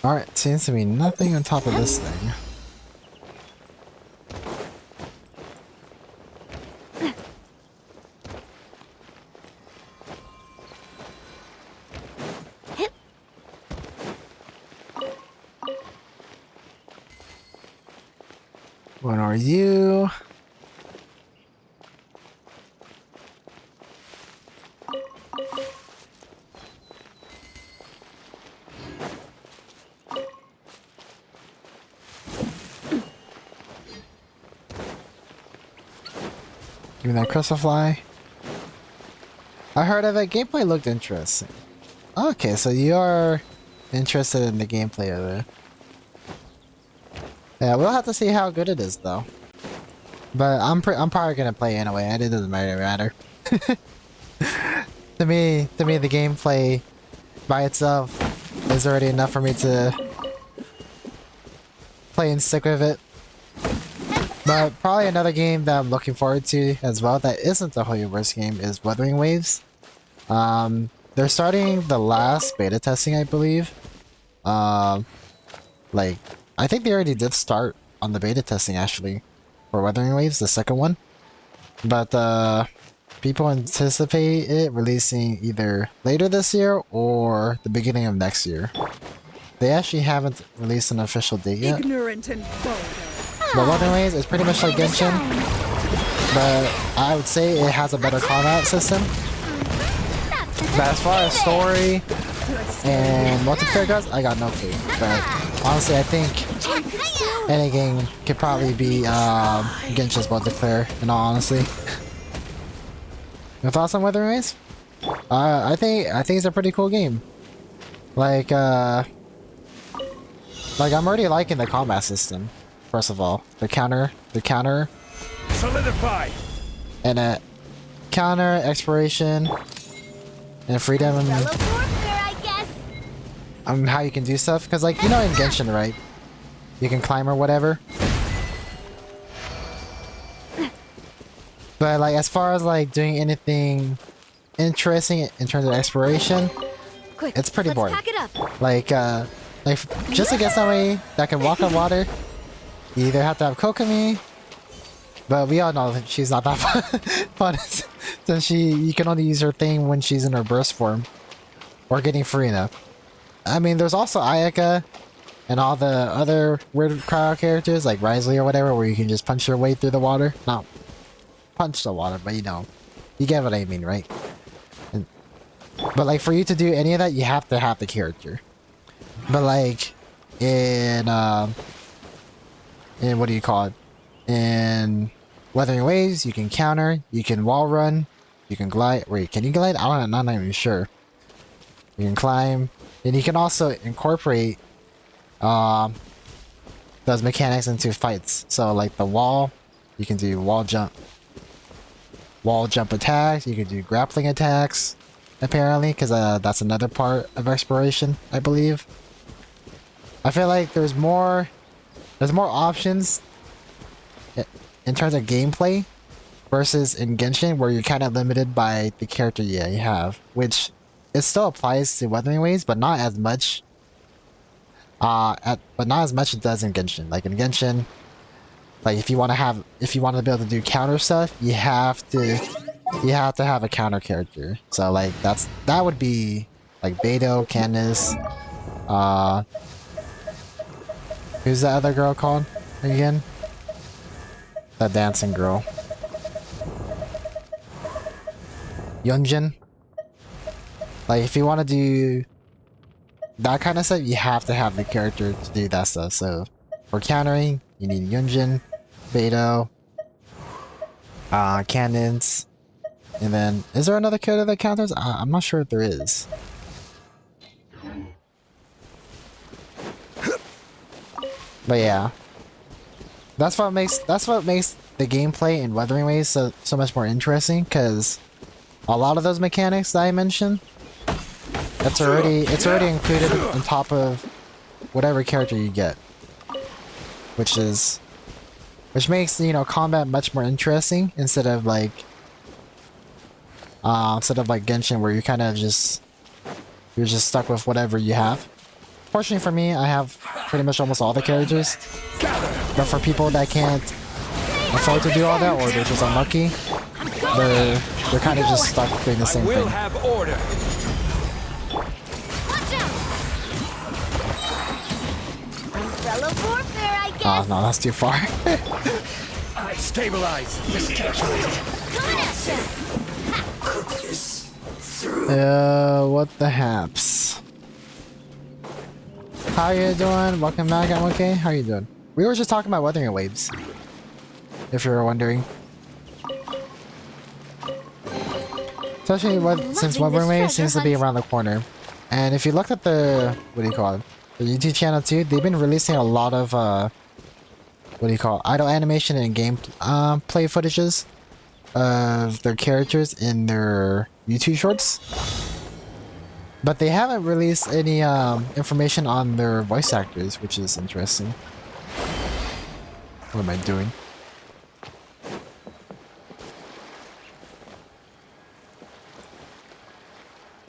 Alright, seems to be nothing on top of this thing. What are you? Give me that crystal fly. I heard of it. Gameplay looked interesting. Okay, so you are interested in the gameplay of it. Yeah, we'll have to see how good it is, though. But I'm probably gonna play anyway. It doesn't matter. To me, the gameplay by itself is already enough for me to play and stick with it. But probably another game that I'm looking forward to as well that isn't the Hoyoverse game is Wuthering Waves. They're starting the last beta testing, I believe. Like, I think they already did start on the beta testing actually for Wuthering Waves, the second one. But people anticipate it releasing either later this year or the beginning of next year. They actually haven't released an official date yet. Ignorant and bold. But Wuthering Waves is pretty much like Genshin, but I would say it has a better combat system. But as far as story and multiplayer goes, I got no clue. But honestly, I think any game could probably be Genshin's multiplayer, in all honesty. Your thoughts on Wuthering Waves? I think it's a pretty cool game. Like I'm already liking the combat system. First of all, the counter, Solidify. and counter, exploration, and freedom, Fellow warfare, I guess. how you can do stuff. Because, like, you know in Genshin, right? You can climb or whatever. But, like, as far as, like, doing anything interesting in terms of exploration, Quick, it's pretty let's boring. pack it up. Like, just to get somebody that can walk on water, you either have to have Kokomi, but we all know that she's not that fun. Since you can only use her thing when she's in her burst form, or getting Farina. I mean, there's also Ayaka, and all the other weird crowd characters like Risley or whatever, where you can just punch your way through the water. Not punch the water, but you know, you get what I mean, right? But like for you to do any of that, you have to have the character. But like in what do you call it? In Weathering waves, you can counter, you can wall run, you can glide. Wait, can you glide? I'm not even sure. You can climb, and you can also incorporate those mechanics into fights. So like the wall, you can do wall jump attacks. You can do grappling attacks, apparently, because that's another part of exploration, I believe. I feel like there's more options in terms of gameplay versus in Genshin, where you're kind of limited by the character you have, which it still applies to Weathering Waves, but not as much. But not as much as it does in Genshin. Like in Genshin, like if you want to be able to do counter stuff, you have to have a counter character. So like that would be like Beto, Candace, who's that other girl called again? That dancing girl. Yunjin. Like if you want to do that kind of stuff, you have to have the character to do that stuff. So for countering, you need Yunjin, Beto, Cannons, and then is there another character that counters? I'm not sure if there is. But yeah, that's what makes the gameplay in Weathering Waves so much more interesting, because a lot of those mechanics that I mentioned, it's already included on top of whatever character you get, which makes, you know, combat much more interesting instead of like Genshin, where you're kind of just stuck with whatever you have. Fortunately for me, I have pretty much almost all the characters, but for people that can't afford to do all that, or they're just unlucky, they're kind of just stuck doing the same thing. Have order. Umbrella warfare, I guess. Oh no, that's too far. I stabilize. What the haps? How you doing? Welcome back, I'm okay. How you doing? We were just talking about Weathering Waves, if you were wondering. Especially since Weathering Waves seems to be around the corner. And if you look at the, what do you call it? The YouTube channel too, they've been releasing a lot of, what do you call it? Idle animation and game play footages of their characters in their YouTube shorts. But they haven't released any information on their voice actors, which is interesting. What am I doing?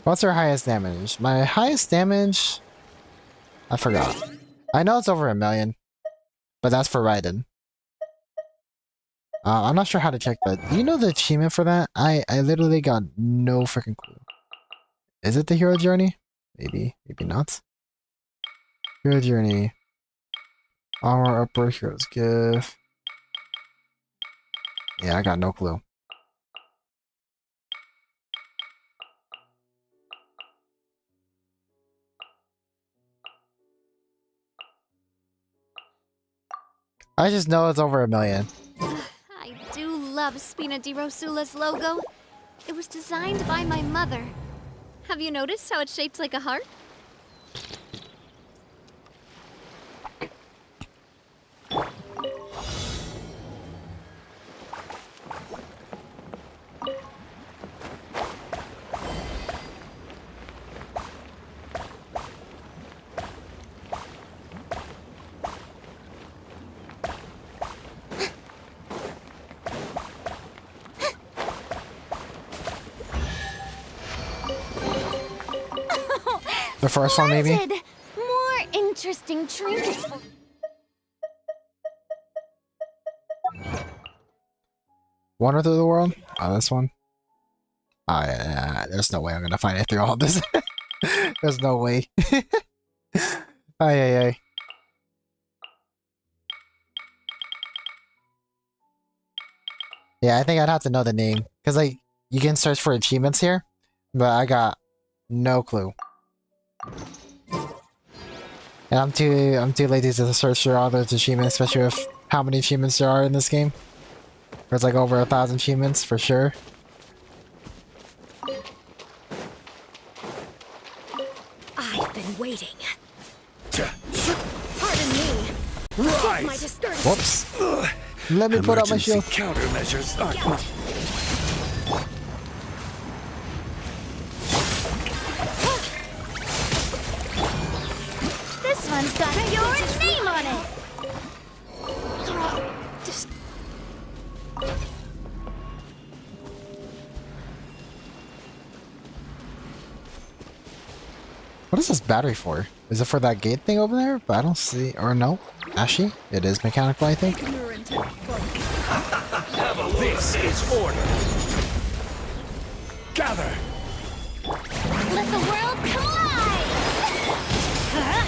What's their highest damage? My highest damage? I forgot. I know it's over 1 million, but that's for Raiden. I'm not sure how to check that. Do you know the achievement for that? I literally got no freaking clue. Is it the hero journey? Maybe, maybe not. Hero journey. Armor upper heroes gift. Yeah, I got no clue. I just know it's over 1 million. I do love Spina di Rosula's logo. It was designed by my mother. Have you noticed how it's shaped like a heart? The first one, maybe? More interesting trinkets. Wander through the world? Oh, this one? Oh, yeah, there's no way I'm gonna find it through all this. There's no way. Ay, ay, ay. Yeah, I think I'd have to know the name. Because, like, you can search for achievements here, but I got no clue. And I'm too lazy to search for all those achievements, especially with how many achievements there are in this game. There's like over 1,000 achievements for sure. I've been waiting. Pardon me. Rise! My discouragement. Whoops. Let me put up my Emergency shield. countermeasures are This one's got your name on it. Just What is this battery for? Is it for that gate thing over there? But I don't see. Or no. Actually, it is mechanical, I think. ignorant. This is order. Gather. Let the world collide!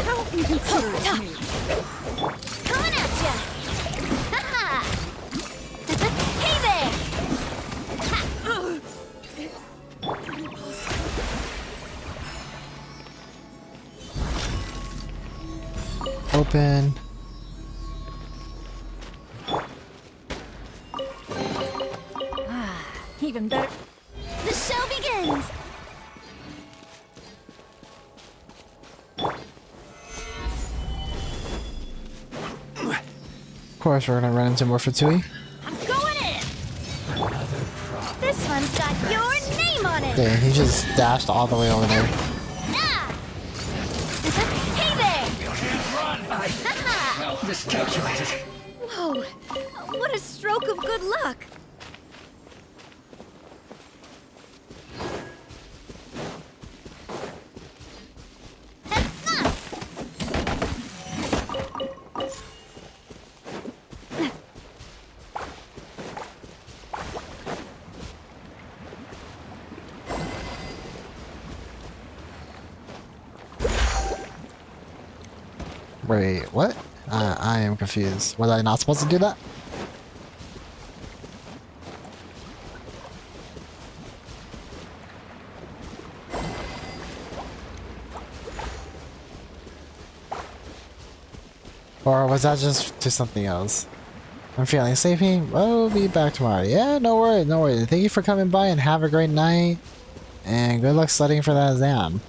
How inconsiderate me. Coming at ya! Ha-ha! Hey there! Open. Even better. The show begins! Of course, we're gonna run into more Fatui. I'm going in! This one's got your name on it! Dang, he just dashed all the way over there. Ah! Hey there! Ha-ha! Miscalculated. Whoa! What a stroke of good luck! Wait, what? I am confused. Was I not supposed to do that? Or was that just to something else? I'm feeling sleepy. We'll be back tomorrow. Yeah, no worries, no worries. Thank you for coming by and have a great night. And good luck studying for that exam.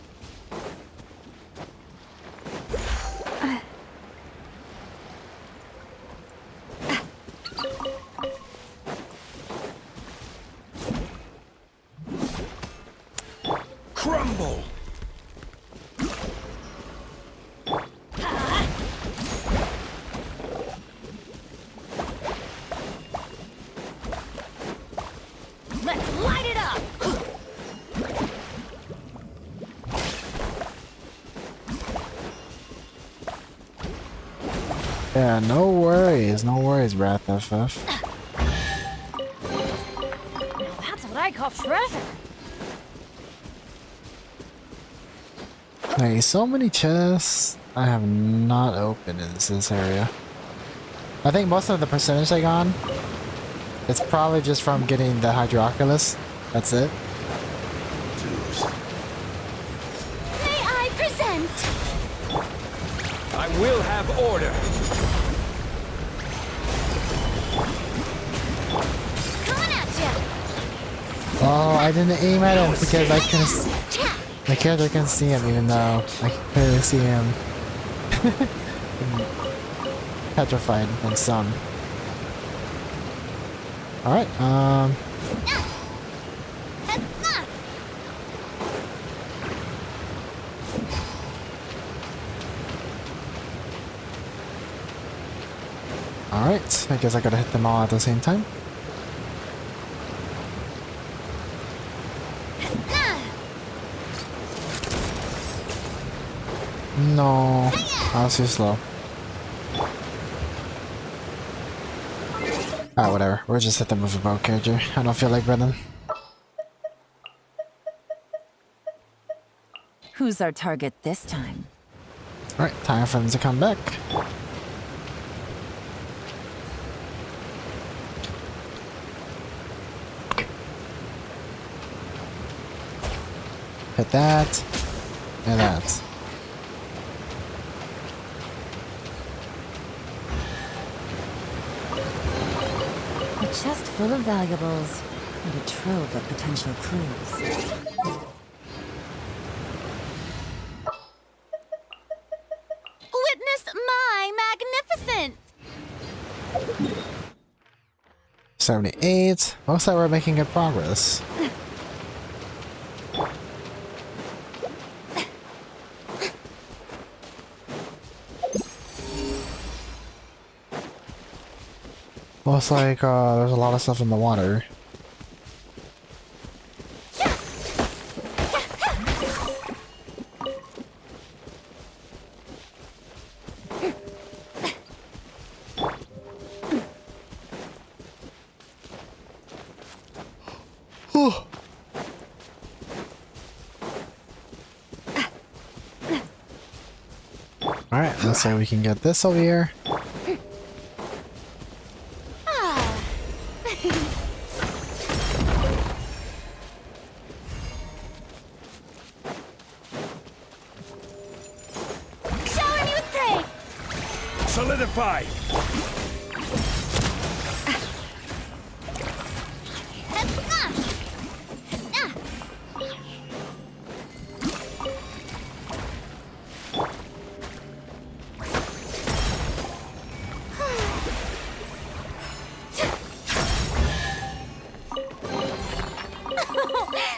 Crumble. Let's light it up! Yeah, no worries, Wrath FF. Now that's what I call treasure! Hey, so many chests I have not opened in this area. I think most of the percentage I got, it's probably just from getting the Hydroculus. That's it. May I present? I will have order. Coming at ya! Oh, I didn't aim at him because I couldn't. Tap! My character couldn't see him, even though I could clearly see him. Petrified and stunned. Alright, Alright, I guess I gotta hit them all at the same time. No, I was too slow. Ah, whatever. We'll just hit them with a bow character. I don't feel like running. Who's our target this time? Alright, time for them to come back. Hit that. And that. A chest full of valuables and a trove of potential clues. Witness my magnificence! 78. Looks like we're making good progress. Looks like there's a lot of stuff in the water. Alright, let's say we can get this over here. Shower me with praise! Solidify!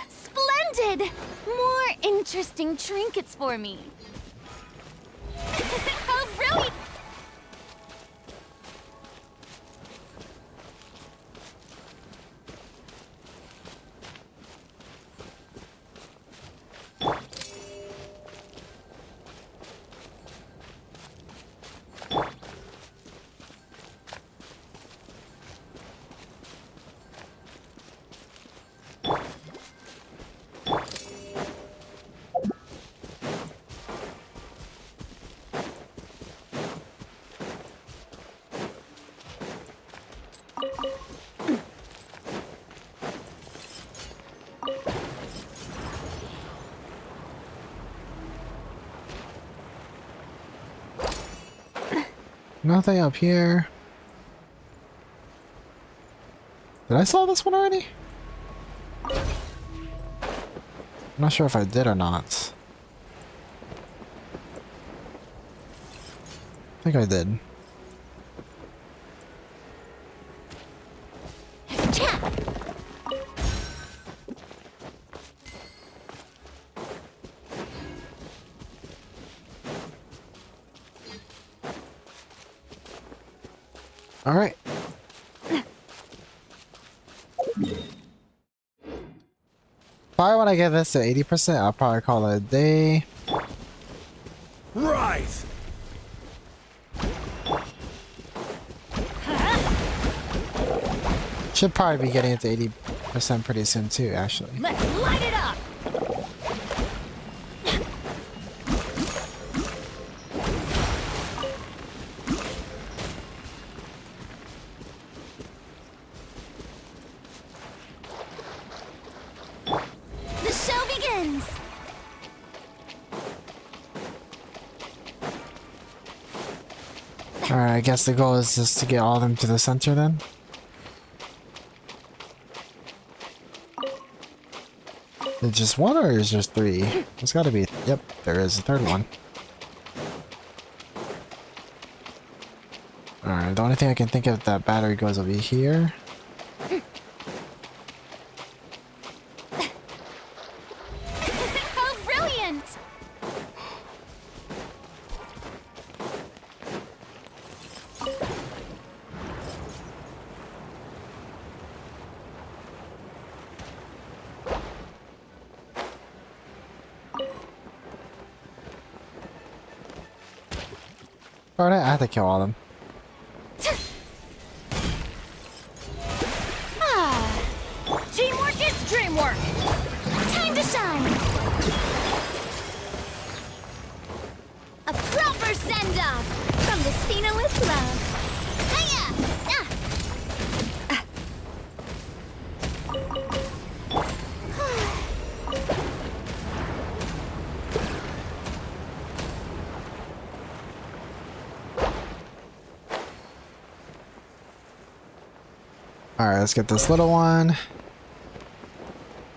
Splendid! More interesting trinkets for me. How brilliant! Nothing up here. Did I solve this one already? I'm not sure if I did or not. I think I did. All right. Probably when I get this to 80%, I'll probably call it a day. Rise! Should probably be getting it to 80% pretty soon too, actually. Let's light it up! The show begins! Alright, I guess the goal is just to get all of them to the center then. Is just one or is there three? There's gotta be. Yep, there is a third one. Alright, the only thing I can think of that battery goes over here. How brilliant! Alright, I have to kill all of them. Teamwork is dreamwork! Time to shine! A proper send-off from the Sphena with love. Hiya! Alright, let's get this little one.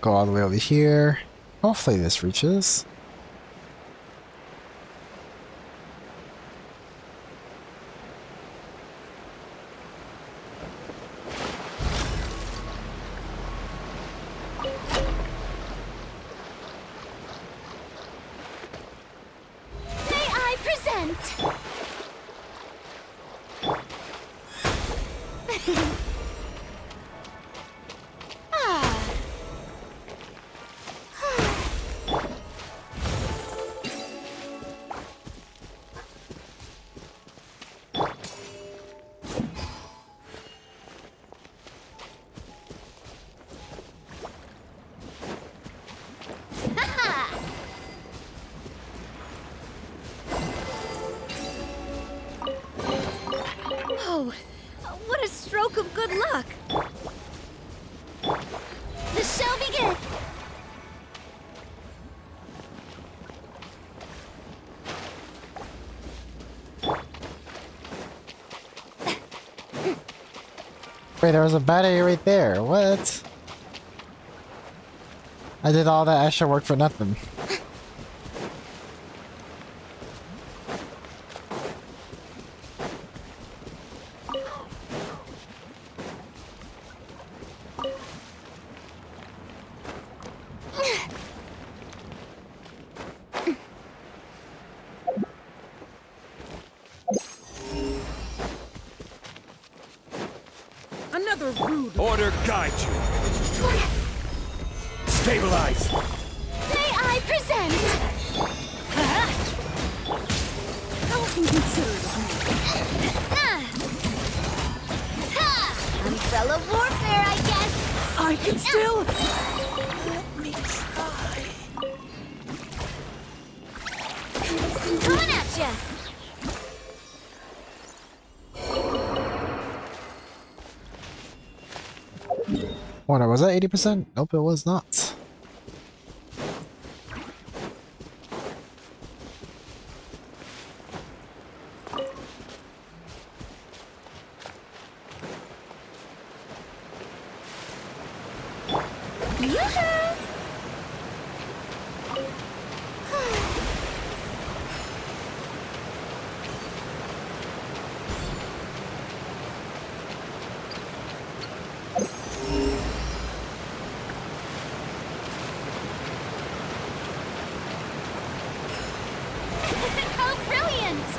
Go all the way over here. Hopefully this reaches. May I present? Oh, what a stroke of good luck! The show begins! Wait, there was a battery right there. What? I did all that extra work for nothing. Another rude. Order guide you. Stabilize. May I present? How inconsiderate of me. Umbrella warfare, I guess. I can still. Let me try. Coming at ya. What, was that 80%? Nope, it was not. Yoo-hoo! How brilliant!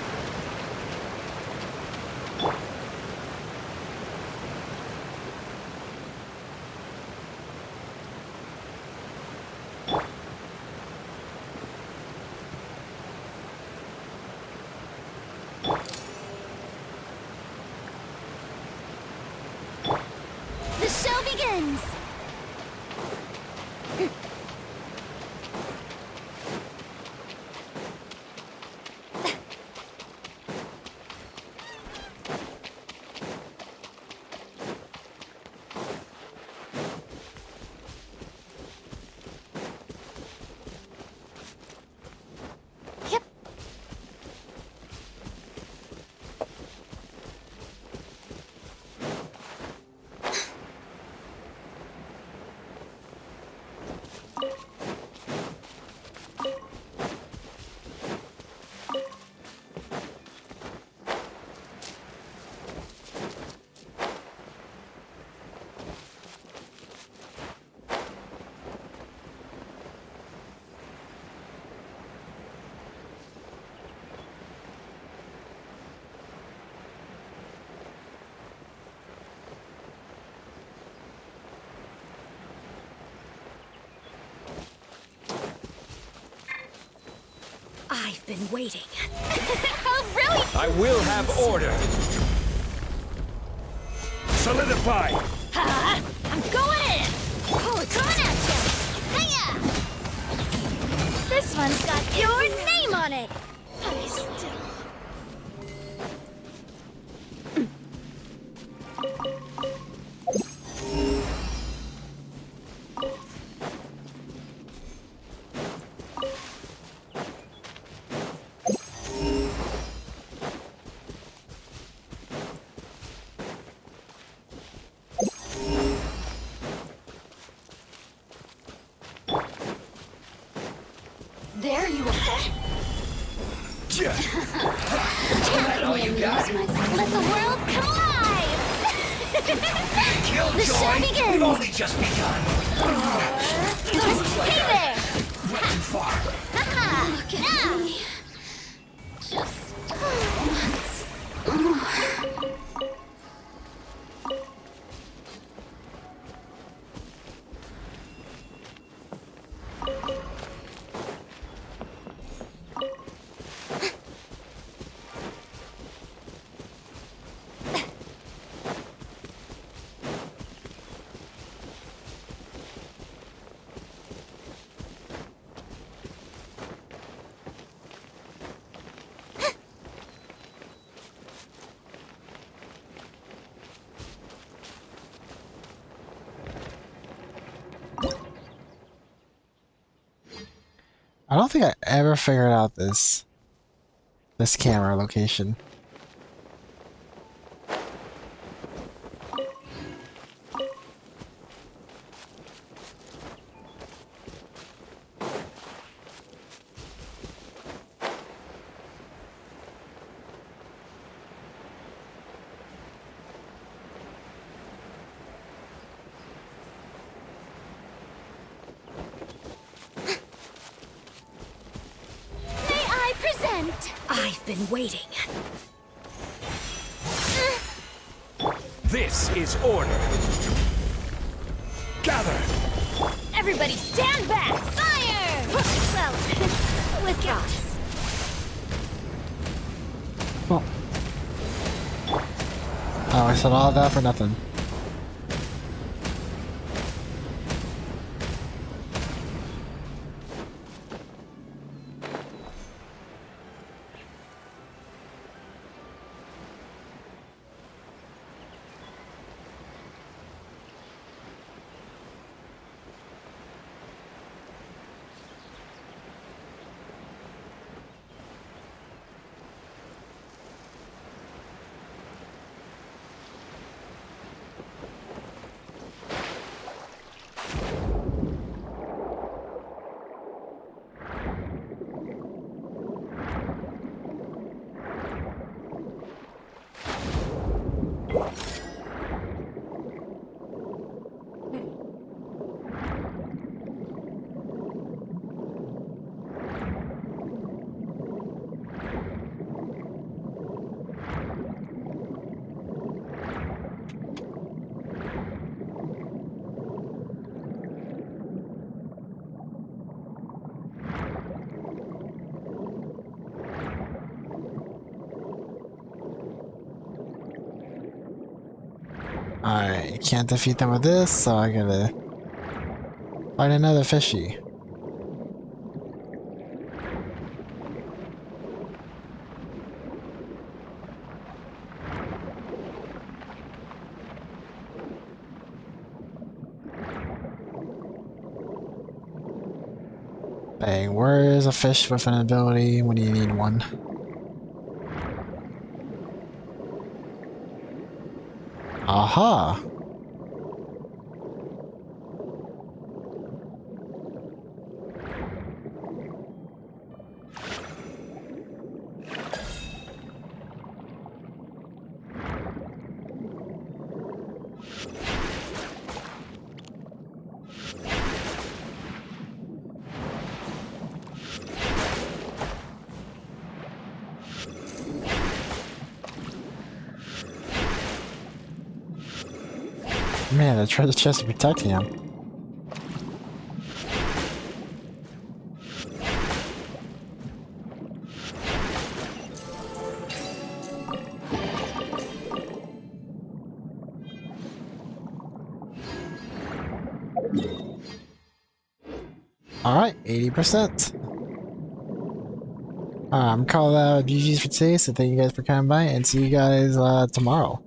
The show begins! Yep. I've been waiting. How brilliant! I will have order. Solidify. I'm going in! Oh, coming at ya! Hiya! This one's got your name on it! I still... Let the world come alive! The show begins! We've only just begun. Hey there! Not too far. Look at me. Just once. I don't think I ever figured out this camera location. I've been waiting. This is order. Gather. Everybody stand back! Fire! Well, with gas. Oh. Oh, I said all that for nothing. I can't defeat them with this, so I gotta find another fishy. Dang, where is a fish with an ability when you need one? Aha! Man, the treasure chest is protecting him. Alright, 80%. I'm calling out GG's for today, so thank you guys for coming by, and see you guys tomorrow.